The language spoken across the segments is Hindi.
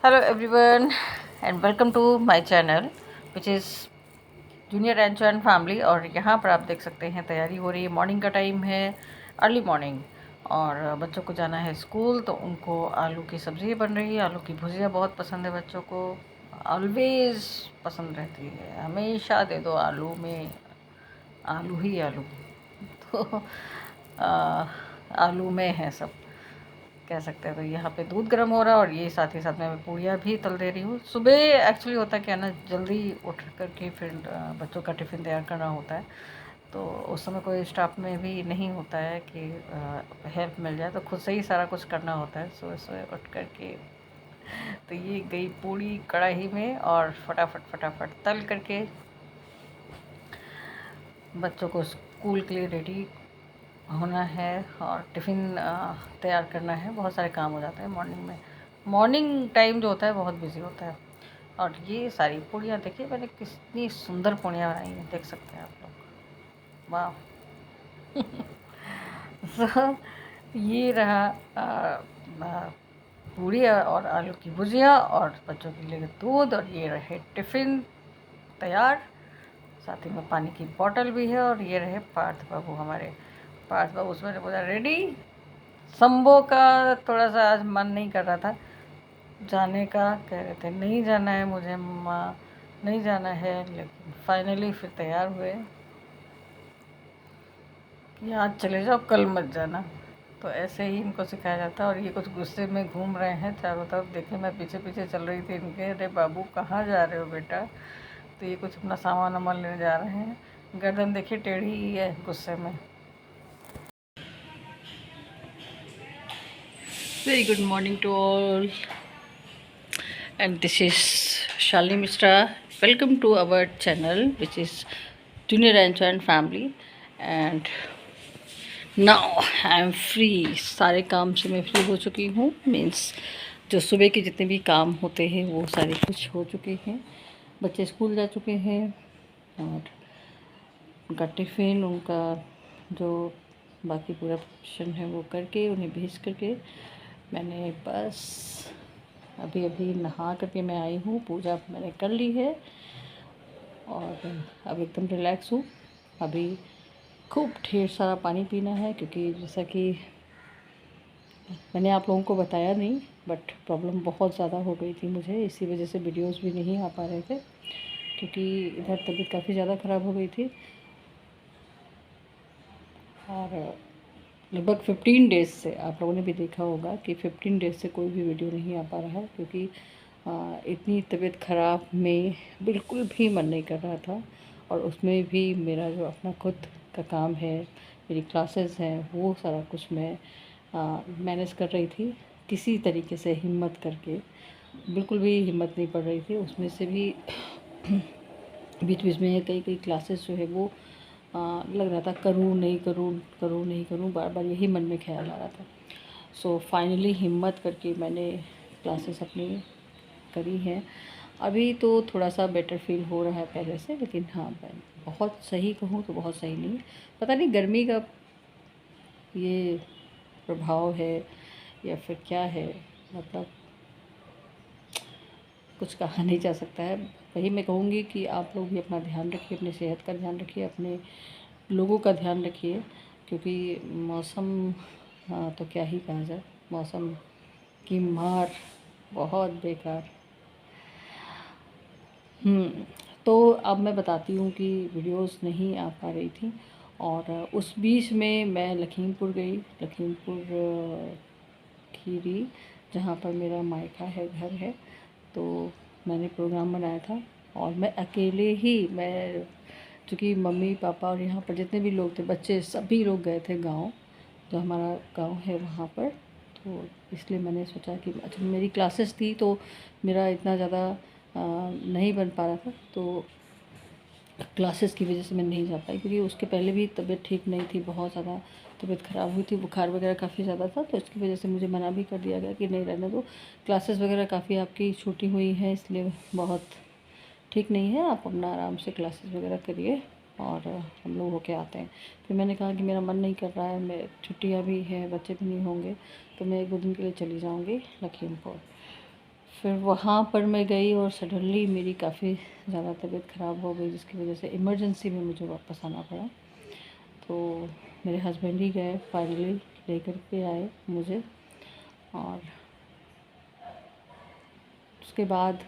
Hello everyone and welcome to my channel which is junior Rancho and family. और यहाँ पर आप देख सकते हैं तैयारी हो रही है, मॉर्निंग का टाइम है, अर्ली मॉर्निंग। और बच्चों को जाना है स्कूल तो उनको आलू की सब्ज़ी बन रही है। आलू की भुजिया बहुत पसंद है बच्चों को, ऑलवेज पसंद रहती है, हमेशा दे दो आलू में, आलू ही आलू। तो आ, आलू में है सब, कह सकते हैं। तो यहाँ पे दूध गर्म हो रहा है और ये साथ ही साथ मैं पूड़ियाँ भी तल दे रही हूँ। सुबह एक्चुअली होता क्या है ना, जल्दी उठ कर के फिर बच्चों का टिफ़िन तैयार करना होता है। तो उस समय कोई स्टाफ में भी नहीं होता है कि हेल्प मिल जाए, तो खुद से ही सारा कुछ करना होता है सुबह सुबह उठ कर के। तो ये गई पूड़ी कढ़ाई में और फटाफट फटाफट तल करके बच्चों को स्कूल के लिए रेडी होना है और टिफ़िन तैयार करना है। बहुत सारे काम हो जाते हैं मॉर्निंग में। मॉर्निंग टाइम जो होता है बहुत बिजी होता है। और ये सारी पूड़ियाँ देखिए मैंने कितनी सुंदर पूड़ियाँ बनाई हैं, देख सकते हैं आप लोग। वाह। so, ये रहा पूड़ी और आलू की भुजिया और बच्चों के लिए दूध, और ये रहे टिफ़िन तैयार। साथ ही में पानी की बोतल भी है। और ये रहे पार्थ बाबू हमारे। पार्थ बाबू उसमें बोला रेडी। शंभो का थोड़ा सा आज मन नहीं कर रहा था जाने का, कह रहे थे नहीं जाना है मुझे मम्मा, नहीं जाना है। लेकिन फाइनली फिर तैयार हुए कि आज चले जाओ कल मत जाना। तो ऐसे ही इनको सिखाया जाता है। और ये कुछ गुस्से में घूम रहे हैं चारों तरफ, देखे मैं पीछे पीछे चल रही थी इनके, अरे बाबू कहाँ जा रहे हो बेटा। तो ये कुछ अपना सामान वामान लेने जा रहे हैं। गर्दन देखिए टेढ़ी ही है गुस्से में। Very good morning to all and this is Shalini Mishra. Welcome to our channel which is Junior Rancho and Family. And now I am free। सारे काम से मैं फ्री हो चुकी हूँ। मीन्स जो सुबह के जितने भी काम होते हैं वो सारे कुछ हो चुके हैं। बच्चे स्कूल जा चुके हैं और उनका टिफ़िन, उनका जो बाकी पूरा प्रोफेशन है वो करके उन्हें भेज करके मैंने बस अभी अभी नहा करके मैं आई हूँ। पूजा मैंने कर ली है और अब एकदम रिलैक्स हूँ। अभी खूब ढेर सारा पानी पीना है, क्योंकि जैसा कि मैंने आप लोगों को बताया नहीं, बट प्रॉब्लम बहुत ज़्यादा हो गई थी मुझे। इसी वजह से वीडियोस भी नहीं आ पा रहे थे, क्योंकि इधर तबीयत काफ़ी ज़्यादा ख़राब हो गई थी। और लगभग 15 डेज़ से आप लोगों ने भी देखा होगा कि 15 डेज़ से कोई भी वीडियो नहीं आ पा रहा है, क्योंकि इतनी तबीयत ख़राब में बिल्कुल भी मन नहीं कर रहा था। और उसमें भी मेरा जो अपना खुद का काम है, मेरी क्लासेस हैं, वो सारा कुछ मैं मैनेज कर रही थी किसी तरीके से हिम्मत करके। बिल्कुल भी हिम्मत नहीं पड़ रही थी उसमें से भी। बीच बीच में कई कई क्लासेस जो है वो लग रहा था करूँ नहीं करूँ, करूँ नहीं करूँ, बार बार यही मन में ख्याल आ रहा था। सो फाइनली हिम्मत करके मैंने क्लासेस अपनी करी हैं। अभी तो थोड़ा सा बेटर फील हो रहा है पहले से, लेकिन हाँ मैं बहुत सही कहूँ तो बहुत सही नहीं। पता नहीं गर्मी का ये प्रभाव है या फिर क्या है, मतलब कुछ कहा नहीं जा सकता है। वही मैं कहूँगी कि आप लोग भी अपना ध्यान रखिए, अपनी सेहत का ध्यान रखिए, अपने लोगों का ध्यान रखिए, क्योंकि मौसम तो क्या ही कहा जाए, मौसम की मार बहुत बेकार। तो अब मैं बताती हूँ कि वीडियोस नहीं आ पा रही थी। और उस बीच में मैं लखीमपुर गई, लखीमपुर खीरी, जहाँ पर मेरा मायका है, घर है। तो मैंने प्रोग्राम बनाया था और मैं अकेले ही, मैं चूँकि मम्मी पापा और यहाँ पर जितने भी लोग थे, बच्चे सभी लोग गए थे गाँव, जो हमारा गाँव है वहाँ पर। तो इसलिए मैंने सोचा कि अच्छा मेरी क्लासेस थी तो मेरा इतना ज़्यादा नहीं बन पा रहा था, तो क्लासेस की वजह से मैं नहीं जा पाई, क्योंकि उसके पहले भी तबीयत ठीक नहीं थी, बहुत ज़्यादा तबीयत ख़राब हुई थी, बुखार वगैरह काफ़ी ज़्यादा था। तो इसकी वजह से मुझे मना भी कर दिया गया कि नहीं रहने दो, क्लासेस वगैरह काफ़ी आपकी छूटी हुई हैं, इसलिए बहुत ठीक नहीं है, आप अपना आराम से क्लासेस वगैरह करिए और हम लोग होके आते हैं। फिर मैंने कहा कि मेरा मन नहीं कर रहा है, मैं छुट्टियाँ भी हैं, बच्चे भी नहीं होंगे, तो मैं 1-2 दिन के लिए चली जाऊँगी लखीमपुर। फिर वहाँ पर मैं गई और सडनली मेरी काफ़ी ज़्यादा तबीयत ख़राब हो गई, जिसकी वजह से इमरजेंसी में मुझे वापस आना पड़ा। तो मेरे हस्बैंड ही गए, फाइनली लेकर के आए मुझे। और उसके बाद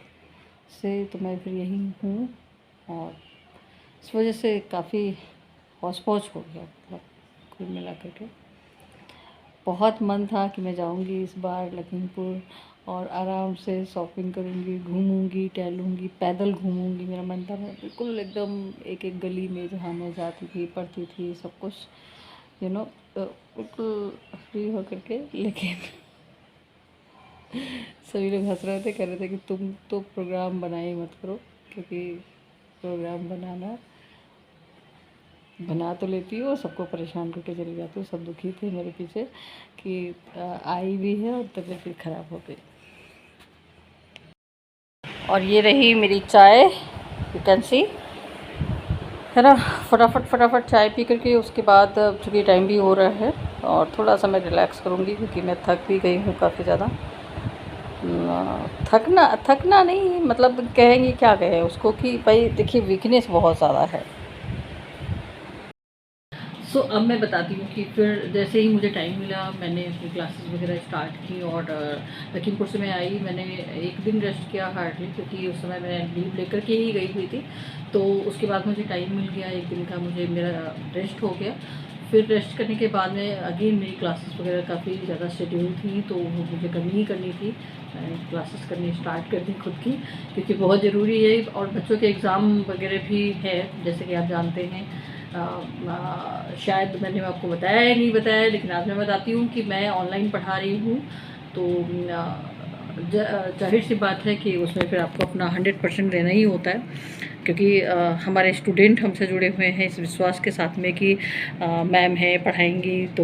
से तो मैं फिर यहीं हूँ, और इस वजह से काफ़ी हौच पौच हो गया, मतलब कुल मिला करके। बहुत मन था कि मैं जाऊंगी इस बार लखीमपुर और आराम से शॉपिंग करूंगी, घूमूंगी, टहलूंगी, पैदल घूमूंगी। मेरा मन था मैं बिल्कुल एकदम एक एक गली में जहाँ मैं जाती थी, पढ़ती थी, सब कुछ यू नो बिल्कुल फ्री हो करके। लेकिन सभी लोग हंस रहे थे, कह रहे थे कि तुम तो प्रोग्राम बनाए मत करो, क्योंकि प्रोग्राम बना तो लेती हो, सबको परेशान करके चली जाती हो। सब दुखी थे मेरे पीछे कि आई भी है और तबीयत भी ख़राब हो गई। और ये रही मेरी चाय, यू कैन सी, है ना। फटाफट चाय पी करके उसके बाद, चूँकि टाइम भी हो रहा है और थोड़ा सा मैं रिलैक्स करूँगी, क्योंकि मैं थक भी गई हूँ काफ़ी ज़्यादा। थकना नहीं, मतलब कहेंगे क्या कहें उसको कि भाई देखिए वीकनेस बहुत ज़्यादा है। अब मैं बताती हूँ कि फिर जैसे ही मुझे टाइम मिला मैंने अपनी क्लासेस वगैरह स्टार्ट की, और लखीमपुर से मैं आई, मैंने एक दिन रेस्ट किया हार्डली, क्योंकि उस समय मैं लीव लेकर के ही गई हुई थी। तो उसके बाद मुझे टाइम मिल गया, एक दिन का मुझे मेरा रेस्ट हो गया। फिर रेस्ट करने के बाद में अगेन मेरी क्लासेस वगैरह काफ़ी ज़्यादा शेड्यूल थी, तो वो मुझे करनी ही करनी थी। मैंने क्लासेस करनी स्टार्ट कर दी खुद की, क्योंकि बहुत ज़रूरी है। और बच्चों के एग्ज़ाम वगैरह भी है, जैसे कि आप जानते हैं। शायद मैंने आपको बताया या नहीं बताया, लेकिन आज मैं बताती हूँ कि मैं ऑनलाइन पढ़ा रही हूँ। तो जाहिर सी बात है कि उसमें फिर आपको अपना 100% देना ही होता है, क्योंकि हमारे स्टूडेंट हमसे जुड़े हुए हैं इस विश्वास के साथ में कि मैम है पढ़ाएंगी। तो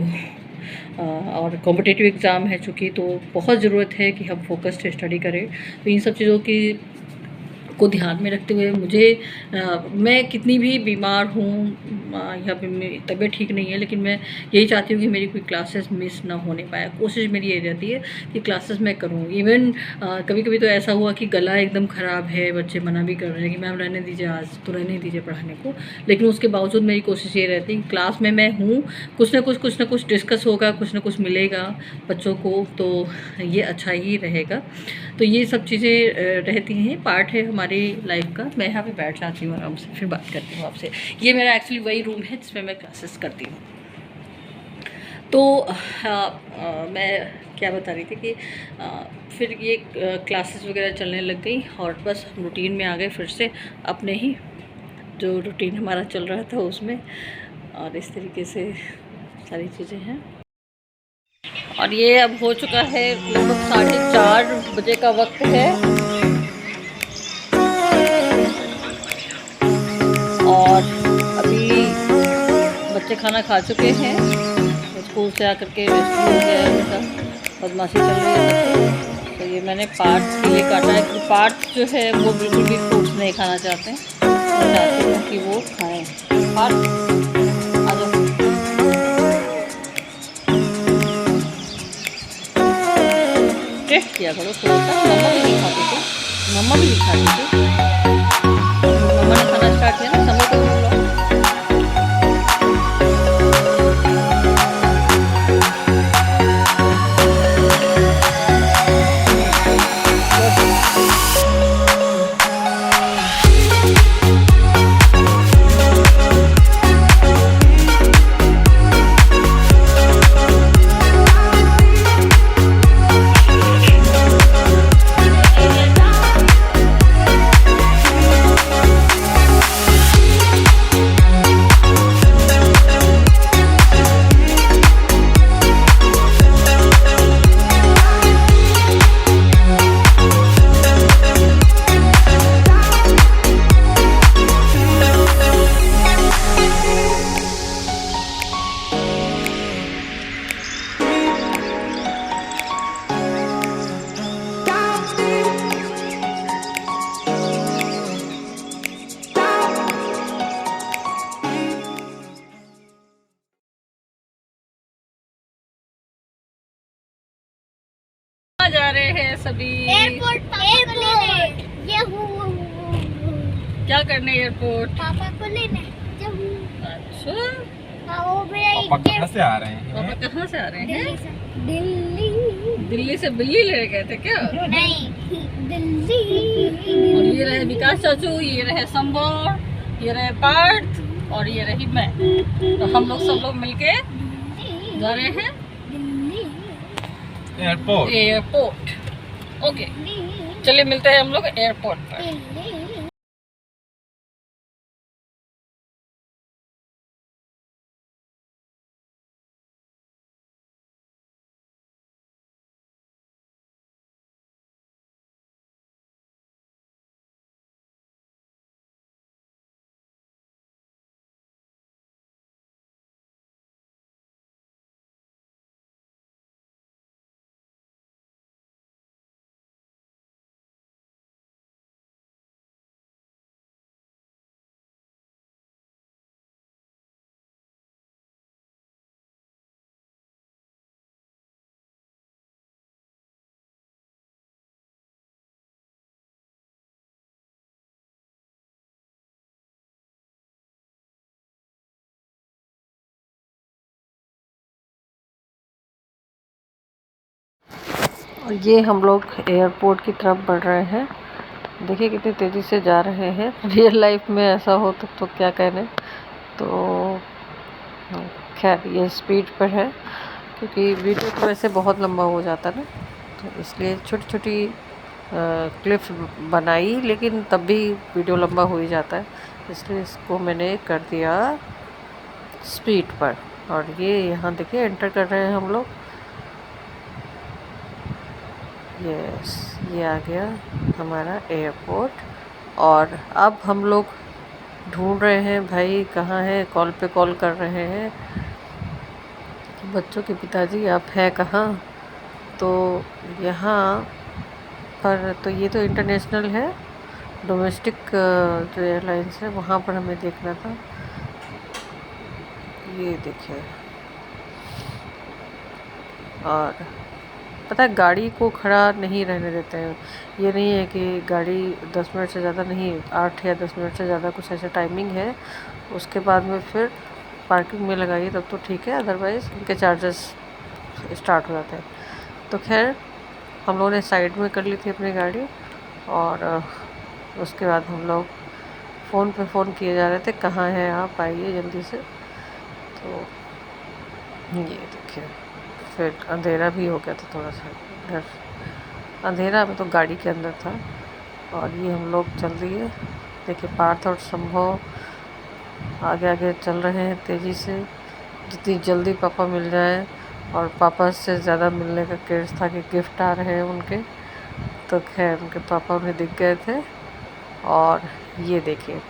और कॉम्पिटिटिव एग्ज़ाम है चूँकि, तो बहुत ज़रूरत है कि हम फोकस्ड स्टडी करें। तो इन सब चीज़ों की को ध्यान में रखते हुए मुझे मैं कितनी भी बीमार हूँ या फिर मेरी तबीयत ठीक नहीं है, लेकिन मैं यही चाहती हूँ कि मेरी कोई क्लासेस मिस ना होने पाए। कोशिश मेरी ये रहती है कि क्लासेस मैं करूँ। इवन कभी कभी तो ऐसा हुआ कि गला एकदम ख़राब है, बच्चे मना भी कर रहे हैं कि मैम रहने दीजिए, आज तो रहने दीजिए पढ़ाने को, लेकिन उसके बावजूद मेरी कोशिश ये रहती है कि क्लास में मैं हूँ, कुछ ना कुछ डिस्कस होगा, कुछ ना कुछ मिलेगा बच्चों को, तो ये अच्छा ही रहेगा। तो ये सब चीज़ें रहती हैं, पार्ट है हमारी लाइफ का। मैं यहाँ पे बैठ जाती हूँ आराम से, फिर बात करती हूँ आपसे। ये मेरा एक्चुअली वही रूम है जिसमें मैं क्लासेस करती हूँ। तो मैं क्या बता रही थी कि फिर ये क्लासेस वगैरह चलने लग गई, और बस रूटीन में आ गए फिर से, अपने ही जो रूटीन हमारा चल रहा था उसमें। और इस तरीके से सारी चीज़ें हैं। और ये अब हो चुका है लगभग 4:30 बजे का वक्त है, और अभी बच्चे खाना खा चुके हैं, स्कूल से आकर के रेस्ट हो गया है, उनका बदमाशी चल रही है। तो ये मैंने पार्ट्स के लिए काटा है, क्योंकि पार्ट्स जो है वो बिल्कुल भी फ्रूट्स नहीं खाना चाहते हैं, मैं चाहती हूँ कि वो खाएँ पार्ट्स। आ जाओ, टेस्ट किया करो थोड़ा सा। मम्मा भी नहीं खाती थी, मम्मा भी नहीं खाती थी, मम्मा ने खाना स्टार्ट किया ना, समझ को भी लो। सभी? एयरपोर्ट ये क्या करने एयरपोर्ट? पापा को लेने। अच्छा, हाँ, वो मेरा पापा कहाँ से आ रहे हैं? पापा कहाँ से आ रहे हैं? दिल्ली दिल्ली से बिल्ली ले गए थे क्या? नहीं, दिल्ली। और ये रहे विकास चाचू, ये रहे संबर, ये रहे पार्थ और ये रही मैं। तो हम लोग सब लोग मिलके जा रहे हैं एयरपोर्ट। ओके, चलिए मिलते हैं हम लोग एयरपोर्ट पर। और ये हम लोग एयरपोर्ट की तरफ बढ़ रहे हैं। देखिए कितनी तेज़ी से जा रहे हैं। रियल लाइफ में ऐसा हो तो क्या कहने। तो खैर ये स्पीड पर है, क्योंकि वीडियो तो वैसे बहुत लंबा हो जाता ना, तो इसलिए छोटी छोटी क्लिप्स बनाई, लेकिन तब भी वीडियो लंबा हो ही जाता है, इसलिए इसको मैंने कर दिया स्पीड पर। और ये यहाँ देखिए एंटर कर रहे हैं हम लोग। यस, ये आ गया हमारा एयरपोर्ट। और अब हम लोग ढूंढ रहे हैं भाई कहाँ है, कॉल पे कॉल कर रहे हैं बच्चों के पिताजी आप हैं कहाँ। तो यहाँ पर तो ये तो इंटरनेशनल है, डोमेस्टिक जो एयरलाइंस है वहाँ पर हमें देखना था। ये देखिए, और पता है गाड़ी को खड़ा नहीं रहने देते हैं। ये नहीं है कि गाड़ी 10 मिनट से ज़्यादा नहीं, 8 या 10 मिनट से ज़्यादा कुछ ऐसा टाइमिंग है, उसके बाद में फिर पार्किंग में लगाइए तब तो ठीक है, अदरवाइज़ उनके चार्जेस स्टार्ट हो जाते हैं। तो खैर हम लोगों ने साइड में कर ली थी अपनी गाड़ी, और उसके बाद हम लोग फ़ोन पे फ़ोन किए जा रहे थे कहाँ हैं आप, आइए जल्दी से। तो ये देखिए, फिर अंधेरा भी हो गया था थोड़ा सा, घर अंधेरा में तो गाड़ी के अंदर था। और ये हम लोग चल दिए। देखिए पार्थ और संभव आगे आगे चल रहे हैं तेज़ी से, जितनी जल्दी पापा मिल जाए। और पापा से ज़्यादा मिलने का क्रेज़ था कि गिफ्ट आ रहे हैं उनके। तो खैर उनके पापा उन्हें दिख गए थे। और ये देखिए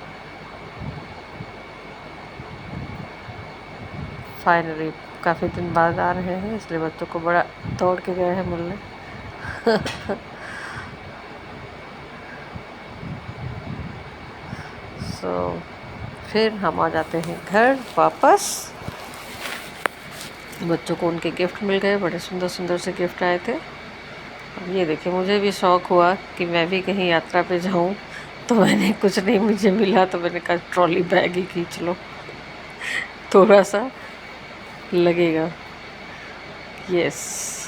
फाइनली काफ़ी दिन बाद आ रहे हैं, इसलिए बच्चों को बड़ा दौड़ के गए हैं मिलने। सो फिर हम आ जाते हैं घर वापस। बच्चों को उनके गिफ्ट मिल गए, बड़े सुंदर सुंदर से गिफ्ट आए थे। अब ये देखिए मुझे भी शौक़ हुआ कि मैं भी कहीं यात्रा पे जाऊं, तो मैंने कुछ नहीं मुझे मिला तो मैंने कहा ट्रॉली बैग ही खींच लो, थोड़ा सा लगेगा। यस।